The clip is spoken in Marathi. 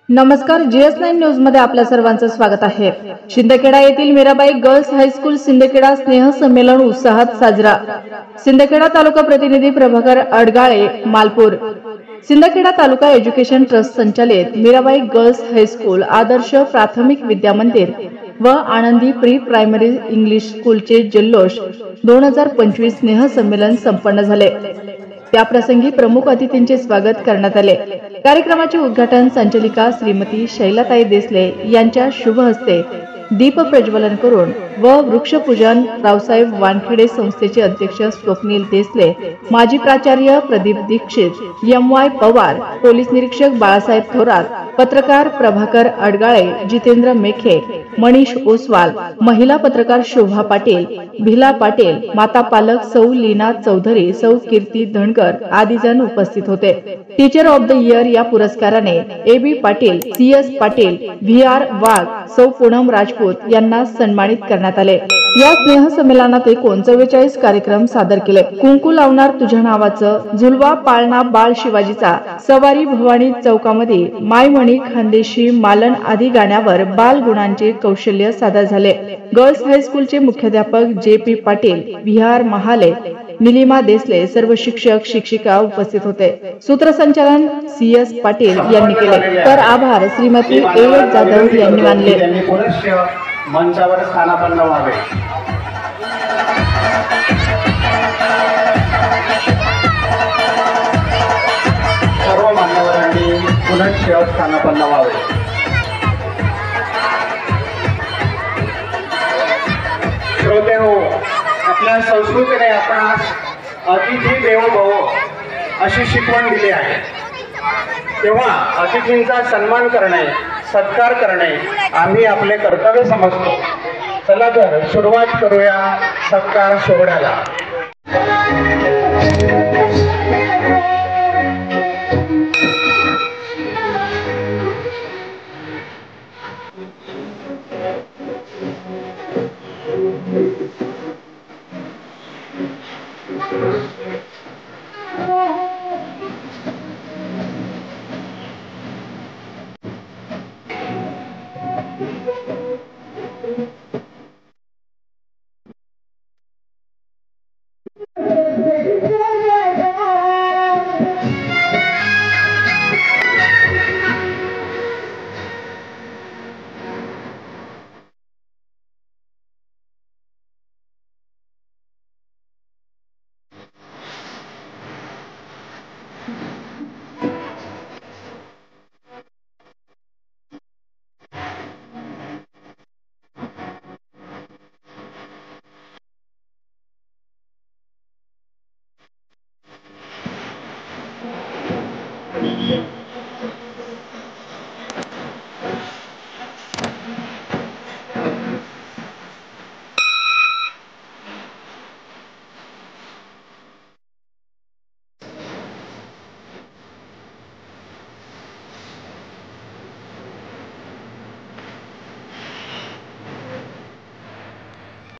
नमस्कार, GS9 न्यूज मध्ये आपल्या सर्वांचं स्वागत आहे। शिंदखेडा येथील मीराबाई गर्ल्स हायस्कूल शिंदखेडा स्नेह संमेलन उत्साहात साजरा। शिंदखेडा तालुका प्रतिनिधी प्रभाकर अडगाळे, मालपूर। शिंदखेडा तालुका एज्युकेशन ट्रस्ट संचालित मीराबाई गर्ल्स हायस्कूल आदर्श प्राथमिक विद्या मंदिर व आनंदी प्री प्रायमरी इंग्लिश स्कूलचे जल्लोष 2025 स्नेह संमेलन संपन्न झाले। त्याप्रसंगी प्रमुख अतिथींचे स्वागत करण्यात आले। कार्यक्रमाचे उद्घाटन संचालिका श्रीमती शैलाताई देसले यांच्या शुभ हस्ते दीप प्रज्वलन करून व वृक्षपूजन रावसाहेब वानखेडे संस्थेचे अध्यक्ष स्वप्नील देसले, माजी प्राचार्य प्रदीप दीक्षित, MY पवार, पोलीस निरीक्षक बाळासाहेब थोरात, पत्रकार प्रभाकर अडगाळे, जितेंद्र मेखे, मनीष ओसवाल, महिला पत्रकार शोभा पाटील, भिला पाटील, माता पालक सौ लीना चौधरी, सौ कीर्ती धनगर आदी जण उपस्थित होते। टीचर ऑफ द इयर या पुरस्काराने AB Patil, CS Patil, VR वाघ, सौ पूनम राजपूत यांना सन्मानित करण्यात आले। या स्नेह संमेलनात एकूण 44 कार्यक्रम सादर केले। कुंकू लावणार तुझ्या नावाचं, झुलवा पाळणा बाळ शिवाजीचा, सवारी भवानी चौकामध्ये, मायमणी खानदेशी मालन आदी गाण्यावर बाल गुणांचे कौशल्य सादर झाले। गर्ल्स हायस्कूलचे मुख्याध्यापक JP पाटील, VR महाले, निलिमा देसले, सर्व शिक्षक शिक्षिका उपस्थित होते। सूत्रसंचालन CS पाटील यांनी केले, तर आभार श्रीमती AS जाधव यांनी मानले। मंचावर स्थानापन्न व्हावे। सर्व मान्यवरांनी पुनश्च स्थानापन्न व्हावे। श्रोतेहो, आपल्या संस्कृतीने आपणास अतिथी देवो भव अशी शिकवण दिली आहे। तेव्हा अतिथींचा सन्मान करणे, सत्कार करणे आम्ही आपले कर्तव्य समजतो। चला तर सुरुवात करूया सत्कार सोहळ्याला।